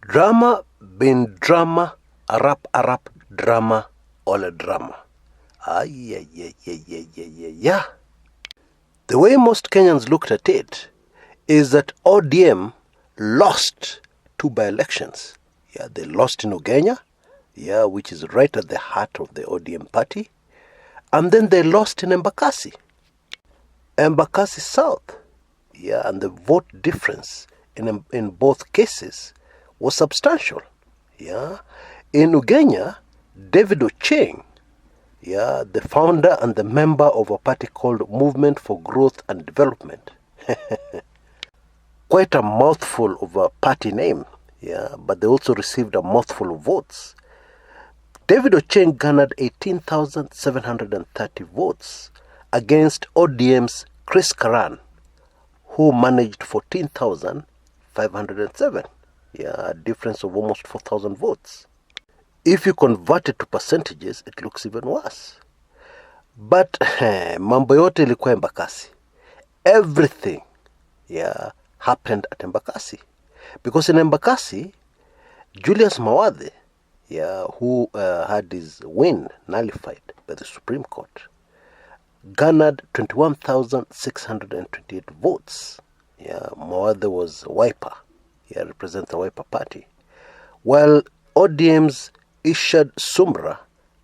Drama bin drama, Arab drama, all a drama. Yeah. The way most Kenyans looked at it is that ODM lost 2 by-elections. Yeah, they lost in Ugenya, which is right at the heart of the ODM party. And then they lost in Embakasi. Embakassi South. And the vote difference in both cases was substantial. In Ugenya, David Ocheng, the founder and the member of a party called Movement for Growth and Development. Quite a mouthful of a party name, but they also received a mouthful of votes. David Ocheng garnered 18,730 votes against ODM's Chris Karan, who managed 14,507. A difference of almost 4,000 votes. If you convert it to percentages, it looks even worse. But mambo yote ilikuwa Embakasi. Everything happened at Embakasi. Because in Embakasi, Julius Mawathe, who had his win nullified by the Supreme Court, garnered 21,628 votes. Mawathe was Wiper. Represents the Wiper Party. While ODM's Ishad Sumra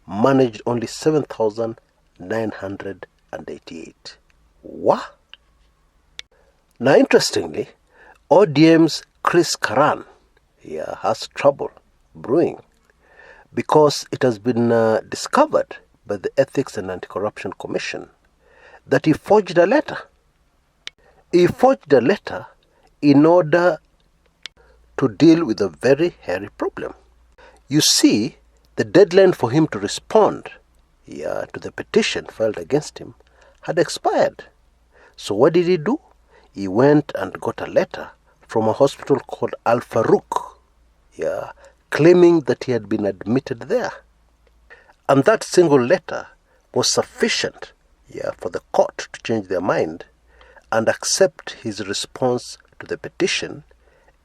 managed only 7,988. What? Now, interestingly, ODM's Chris Karan has trouble brewing because it has been discovered by the Ethics and Anti-Corruption Commission that he forged a letter. He forged a letter in order to deal with a very hairy problem. You see, the deadline for him to respond to the petition filed against him had expired. So what did he do? He went and got a letter from a hospital called Al Farouk, claiming that he had been admitted there. And that single letter was sufficient for the court to change their mind and accept his response to the petition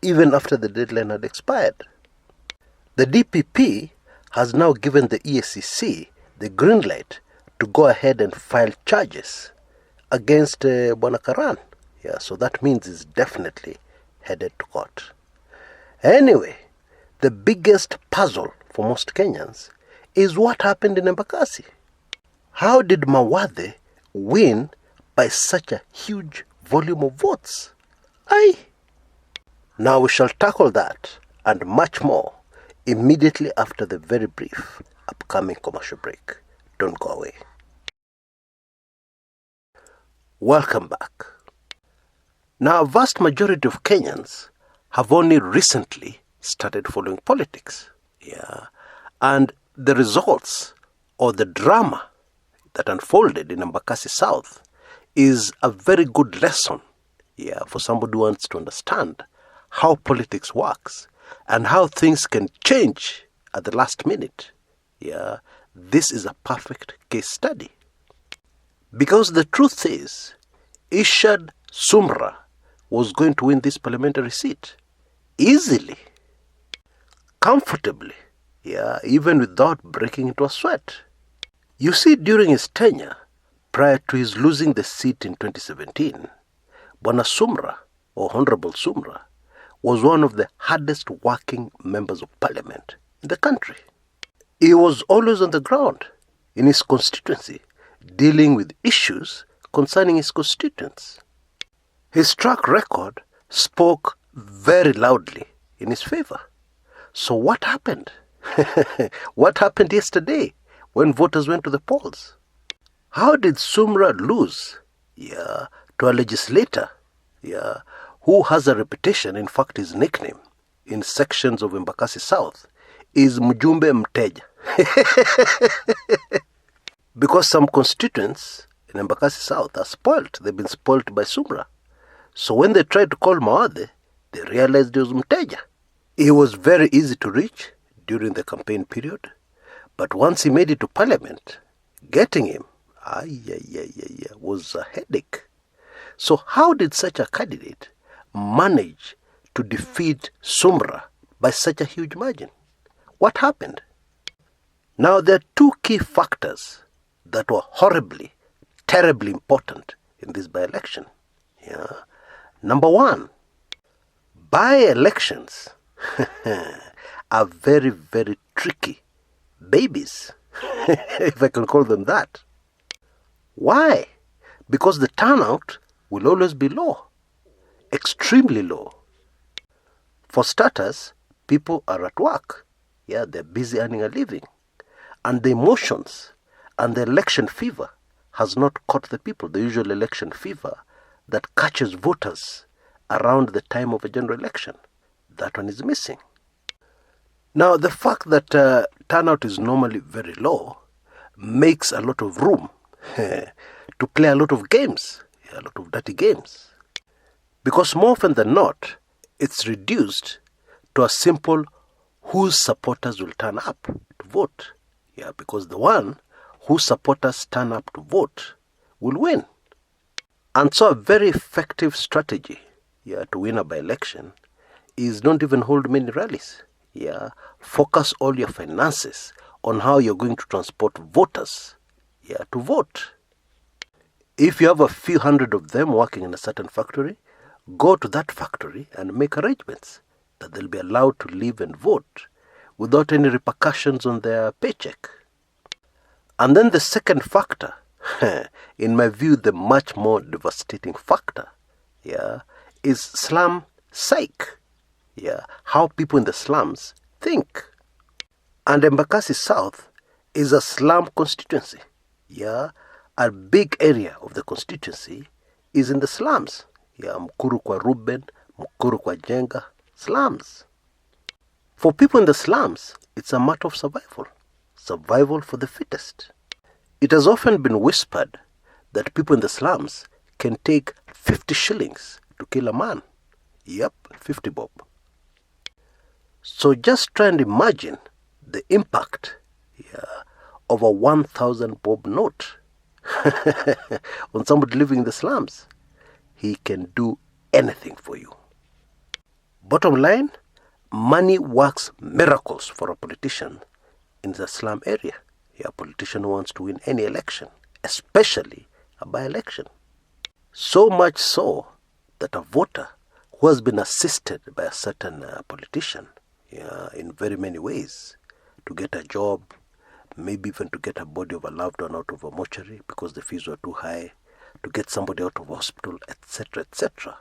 even after the deadline had expired. The DPP has now given the EACC the green light to go ahead and file charges against Bwana Karan. So that means he's definitely headed to court. Anyway, the biggest puzzle for most Kenyans is what happened in Embakasi. How did Mawathe win by such a huge volume of votes? Now we shall tackle that and much more immediately after the very brief upcoming commercial break. Don't go away. Welcome back. Now, a vast majority of Kenyans have only recently started following politics. And the results or the drama that unfolded in Embakassi South is a very good lesson for somebody who wants to understand how politics works and how things can change at the last minute. This is a perfect case study. Because the truth is, Ishad Sumra was going to win this parliamentary seat easily, comfortably, even without breaking into a sweat. You see, during his tenure, prior to his losing the seat in 2017, Bwana Sumra, or Honorable Sumra, was one of the hardest working members of parliament in the country. He was always on the ground in his constituency, dealing with issues concerning his constituents. His track record spoke very loudly in his favor. So what happened? What happened yesterday when voters went to the polls? How did Sumra lose to a legislator who has a reputation? In fact, his nickname in sections of Embakassi South is Mjumbe Mteja. Because some constituents in Embakassi South are spoilt. They've been spoilt by Sumra. So when they tried to call Mawathe, they realized he was Mteja. He was very easy to reach during the campaign period. But once he made it to parliament, getting him was a headache. So how did such a candidate manage to defeat Sumra by such a huge margin. What happened? Now, there are two key factors that were horribly, terribly important in this by-election. Number one, by-elections are very, very tricky babies, if I can call them that. Why? Because the turnout will always be low, extremely low. For starters, people are at work. They're busy earning a living. And the emotions and the election fever has not caught the people, the usual election fever that catches voters around the time of a general election. That one is missing. Now, the fact that turnout is normally very low makes a lot of room to play a lot of games, a lot of dirty games. Because more often than not, it's reduced to a simple whose supporters will turn up to vote. Because the one whose supporters turn up to vote will win. And so a very effective strategy to win a by-election is don't even hold many rallies. Focus all your finances on how you're going to transport voters to vote. If you have a few hundred of them working in a certain factory, go to that factory and make arrangements that they'll be allowed to live and vote without any repercussions on their paycheck. And then the second factor, in my view, the much more devastating factor, is slum psyche. How people in the slums think. And Embakassi South is a slum constituency. A big area of the constituency is in the slums. Mkuru kwa Ruben, Mkuru kwa Jenga, slums. For people in the slums, it's a matter of survival. Survival for the fittest. It has often been whispered that people in the slums can take 50 shillings to kill a man. 50 bob. So just try and imagine the impact of a 1,000 bob note on somebody living in the slums. He can do anything for you. Bottom line, money works miracles for a politician in the slum area. A politician who wants to win any election, especially a by-election. So much so that a voter who has been assisted by a certain politician in very many ways to get a job, maybe even to get a body of a loved one out of a mortuary because the fees were too high, to get somebody out of hospital, etc., etc.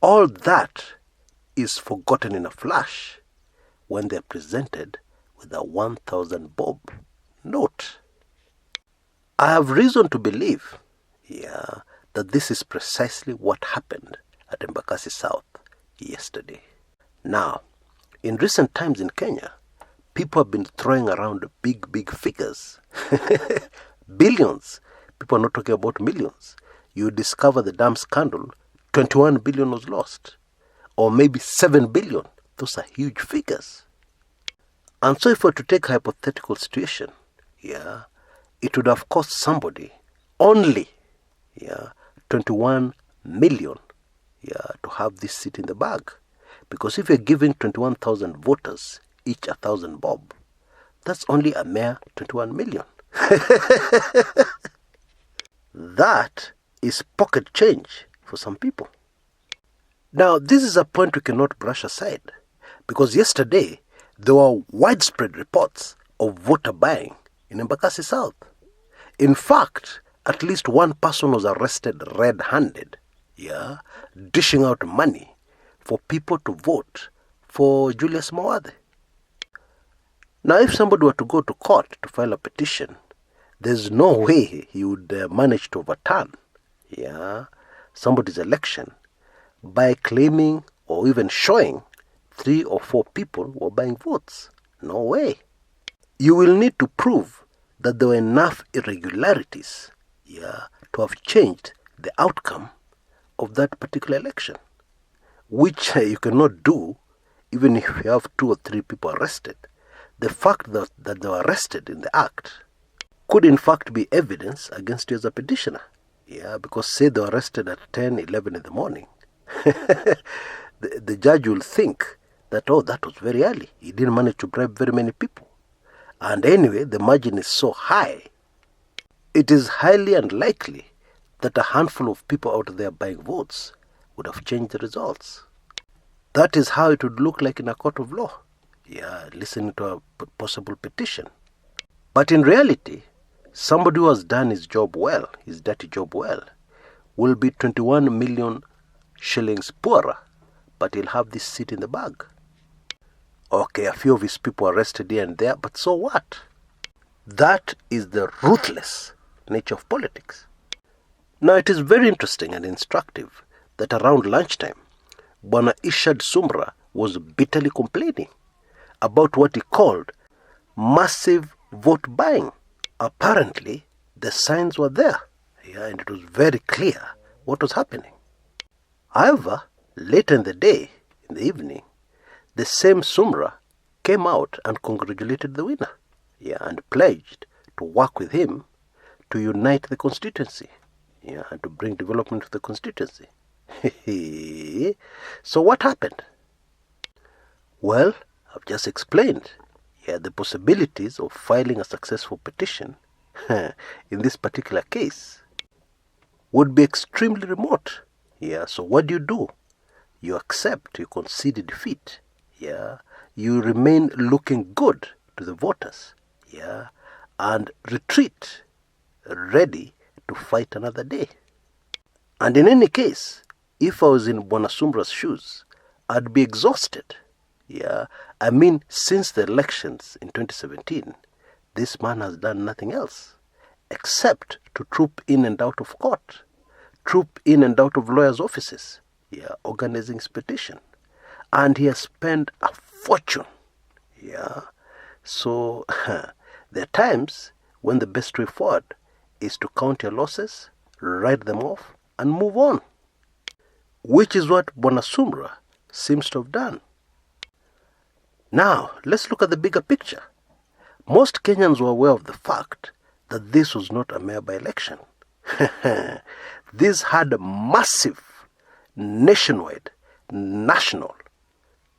All that is forgotten in a flash when they're presented with a 1,000 bob note. I have reason to believe that this is precisely what happened at Embakassi South yesterday. Now, in recent times in Kenya, people have been throwing around big, big figures. Billions. People are not talking about millions. You discover the damn scandal, 21 billion was lost. Or maybe 7 billion. Those are huge figures. And so if we were to take a hypothetical situation, it would have cost somebody only 21 million to have this seat in the bag. Because if you're giving 21,000 voters each 1,000 bob, that's only a mere 21 million. That is pocket change for some people. Now, this is a point we cannot brush aside, because yesterday there were widespread reports of voter buying in Embakassi South. In fact, at least one person was arrested red-handed, dishing out money for people to vote for Julius Mawathe. Now, if somebody were to go to court to file a petition, there's no way he would manage to overturn somebody's election by claiming or even showing 3 or 4 people were buying votes. No way. You will need to prove that there were enough irregularities to have changed the outcome of that particular election, which you cannot do even if you have 2 or 3 people arrested. The fact that they were arrested in the act could in fact be evidence against you as a petitioner. Because say they were arrested at 10, 11 in the morning, the judge will think that, oh, that was very early. He didn't manage to bribe very many people. And anyway, the margin is so high, it is highly unlikely that a handful of people out there buying votes would have changed the results. That is how it would look like in a court of law. Yeah, listening to a possible petition. But in reality, somebody who has done his job well, his dirty job well, will be 21 million shillings poorer, but he'll have this seat in the bag. Okay, a few of his people arrested here and there, but so what? That is the ruthless nature of politics. Now, it is very interesting and instructive that around lunchtime, Bwana Ishad Sumra was bitterly complaining about what he called massive vote buying. Apparently, the signs were there, and it was very clear what was happening. However, later in the day, in the evening, the same Sumra came out and congratulated the winner, and pledged to work with him to unite the constituency, and to bring development to the constituency. So what happened? Well, I've just explained. The possibilities of filing a successful petition in this particular case would be extremely remote. So what do? You accept, you concede defeat. You remain looking good to the voters. And retreat, ready to fight another day. And in any case, if I was in Bwana Sumra's shoes, I'd be exhausted. I mean, since the elections in 2017, this man has done nothing else except to troop in and out of court, troop in and out of lawyers' offices, organizing his petition. And he has spent a fortune. So there are times when the best way forward is to count your losses, write them off, and move on, which is what Bwana Sumra seems to have done. Now, let's look at the bigger picture. Most Kenyans were aware of the fact that this was not a mere by-election. This had massive, nationwide, national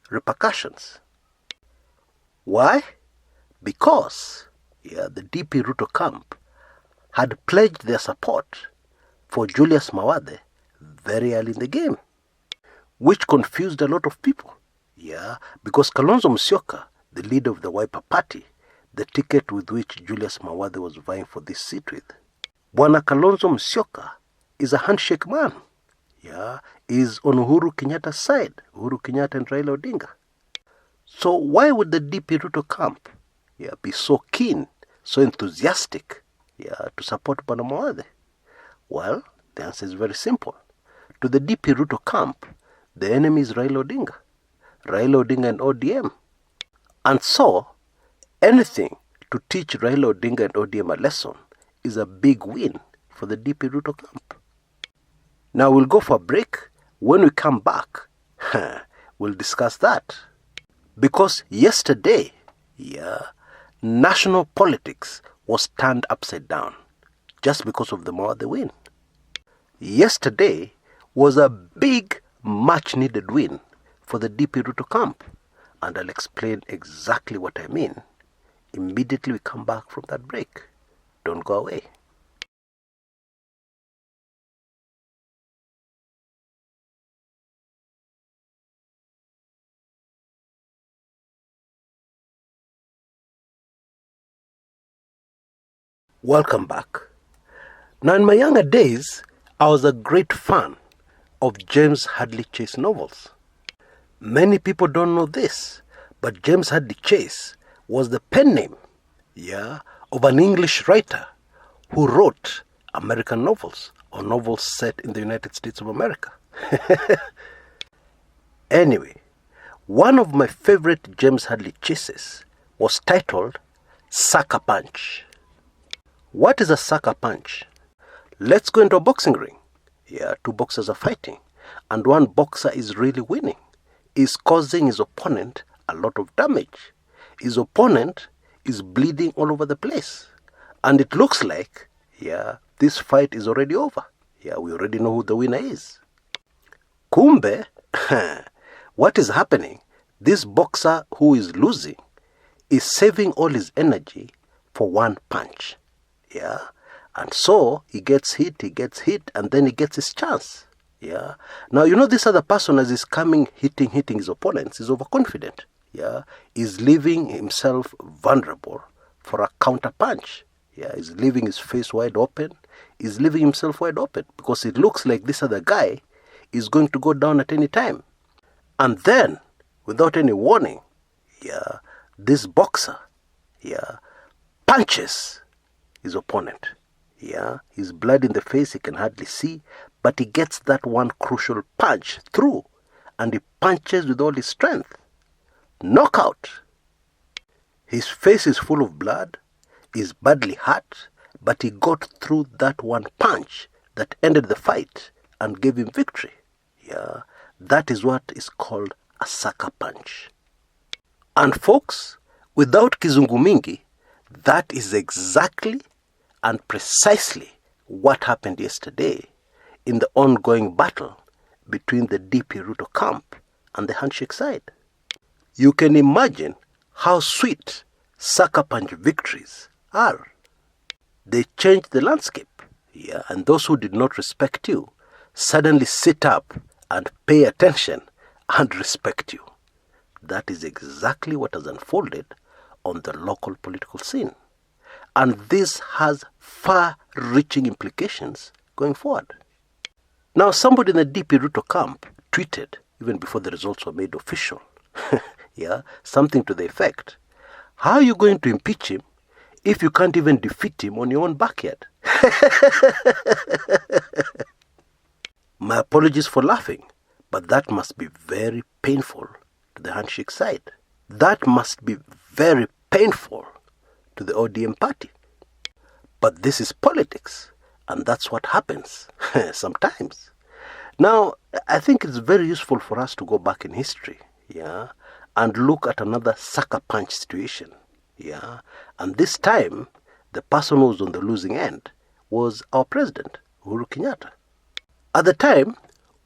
repercussions. Why? Because the DP Ruto camp had pledged their support for Julius Mawathe very early in the game, which confused a lot of people. Because Kalonzo Musyoka, the leader of the Wiper Party, the ticket with which Julius Mawathe was vying for this seat with, Bwana Kalonzo Musyoka is a handshake man. Is on Uhuru Kenyatta's side, Uhuru Kenyatta and Raila Odinga. So why would the DP Ruto camp be so keen, so enthusiastic to support Bwana Mawathe? Well, the answer is very simple. To the DP Ruto camp, the enemy is Raila Odinga. Raila Odinga and ODM. And so, anything to teach Raila Odinga and ODM a lesson is a big win for the DP Ruto camp. Now we'll go for a break. When we come back, we'll discuss that. Because yesterday, national politics was turned upside down just because of the Mawathe win. Yesterday was a big, much-needed win for the DP Ruto camp. And I'll explain exactly what I mean immediately we come back from that break. Don't go away. Welcome back. Now, in my younger days, I was a great fan of James Hadley Chase novels. Many people don't know this, but James Hadley Chase was the pen name, of an English writer who wrote American novels or novels set in the United States of America. Anyway, one of my favorite James Hadley Chases was titled Sucker Punch. What is a sucker punch? Let's go into a boxing ring. Two boxers are fighting, and one boxer is really winning. Is causing his opponent a lot of damage. His opponent is bleeding all over the place. And it looks like, this fight is already over. We already know who the winner is. Kumbe, what is happening? This boxer who is losing is saving all his energy for one punch. Yeah. And so he gets hit, and then he gets his chance. Yeah. Now, this other person, as he's coming, hitting his opponents, is overconfident. Yeah. He's leaving himself vulnerable for a counter punch. Yeah. He's leaving his face wide open. He's leaving himself wide open because it looks like this other guy is going to go down at any time. And then, without any warning, yeah, this boxer, yeah, punches his opponent. Yeah, he's blood in the face, he can hardly see, but he gets that one crucial punch through, and he punches with all his strength. Knockout. His face is full of blood, he's badly hurt, but he got through that one punch that ended the fight and gave him victory. Yeah, that is what is called a sucker punch. And folks, without kizungu mingi, that is exactly and precisely what happened yesterday in the ongoing battle between the DP Ruto camp and the handshake side. You can imagine how sweet sucker punch victories are. They change the landscape, yeah, and those who did not respect you suddenly sit up and pay attention and respect you. That is exactly what has unfolded on the local political scene. And this has far-reaching implications going forward. Now, somebody in the DP Ruto camp tweeted, even before the results were made official, yeah, something to the effect, how are you going to impeach him if you can't even defeat him on your own backyard? My apologies for laughing, but that must be very painful to the handshake side. That must be very painful to the ODM party. But this is politics, and that's what happens sometimes. Now, I think it's very useful for us to go back in history, yeah, and look at another sucker punch situation, yeah. And this time, the person who was on the losing end was our president, Uhuru Kenyatta. At the time,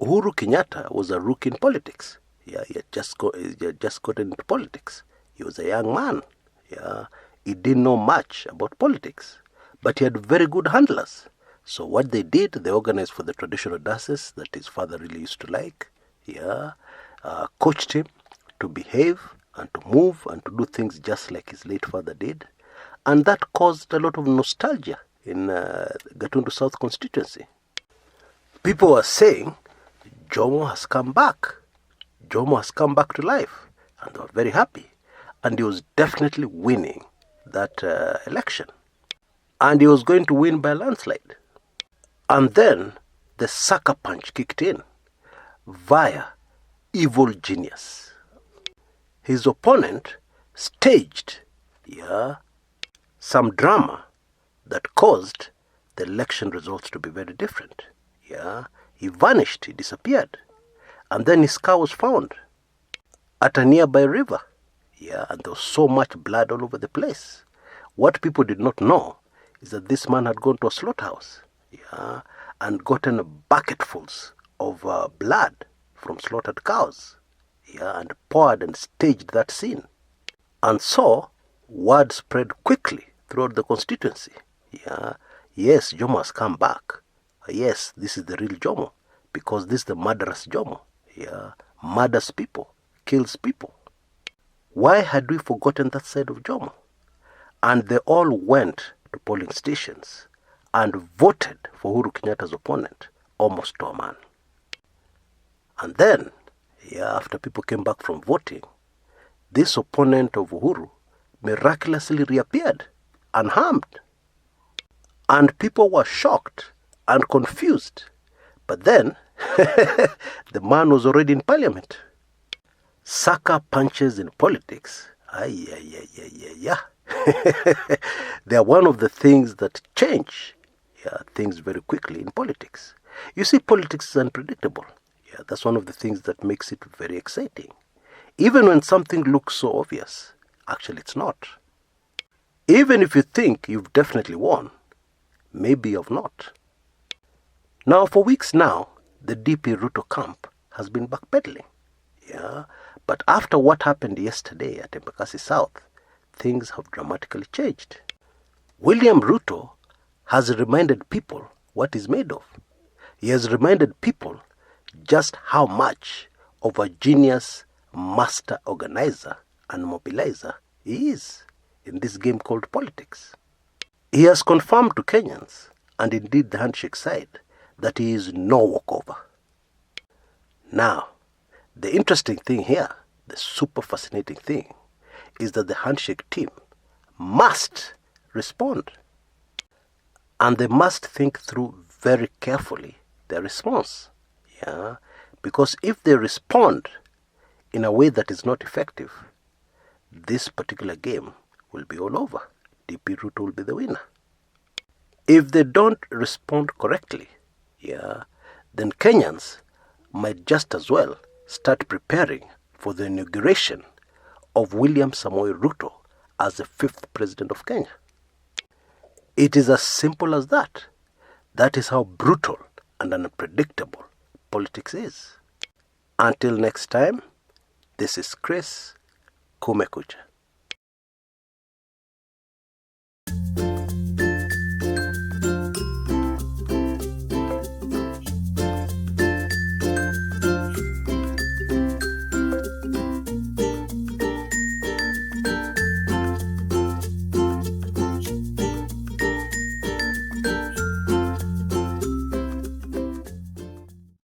Uhuru Kenyatta was a rookie in politics. Yeah, he had just gotten into politics. He was a young man. Yeah, he didn't know much about politics, but he had very good handlers. So what they did, they organized for the traditional dances that his father really used to like. Yeah, coached him to behave and to move and to do things just like his late father did. And that caused a lot of nostalgia in Gatundu South constituency. People were saying, Jomo has come back. Jomo has come back to life. And they were very happy. And he was definitely winning that election. And he was going to win by a landslide. And then the sucker punch kicked in via evil genius. His opponent staged, some drama that caused the election results to be very different. He vanished, he disappeared. And then his car was found at a nearby river. And there was so much blood all over the place. What people did not know is that this man had gone to a slaughterhouse, and gotten bucketfuls of blood from slaughtered cows, and poured and staged that scene. And so, word spread quickly throughout the constituency. Yes, Jomo has come back. Yes, this is the real Jomo, because this is the murderous Jomo. Murders people, kills people. Why had we forgotten that side of Jomo? And they all went to polling stations and voted for Uhuru Kenyatta's opponent, almost to a man. And then, after people came back from voting, this opponent of Uhuru miraculously reappeared, unharmed. And people were shocked and confused. But then, the man was already in parliament. Sucker punches in politics, they are one of the things that change things very quickly in politics. You see, politics is unpredictable. That's one of the things that makes it very exciting. Even when something looks so obvious, actually it's not. Even if you think you've definitely won, maybe you've not. Now, for weeks now, the DP Ruto camp has been backpedaling. But after what happened yesterday at Embakassi South, things have dramatically changed. William Ruto has reminded people what he's made of. He has reminded people just how much of a genius master organizer and mobilizer he is in this game called politics. He has confirmed to Kenyans, and indeed the handshake side, that he is no walkover. Now, the interesting thing here, the super fascinating thing, is that the handshake team must respond. And they must think through very carefully their response. Yeah? Because if they respond in a way that is not effective, this particular game will be all over. DP Ruto will be the winner. If they don't respond correctly, then Kenyans might just as well start preparing for the inauguration of William Samoei Ruto as the 5th president of Kenya. It is as simple as that. That is how brutal and unpredictable politics is. Until next time, this is Chris Kumekucha.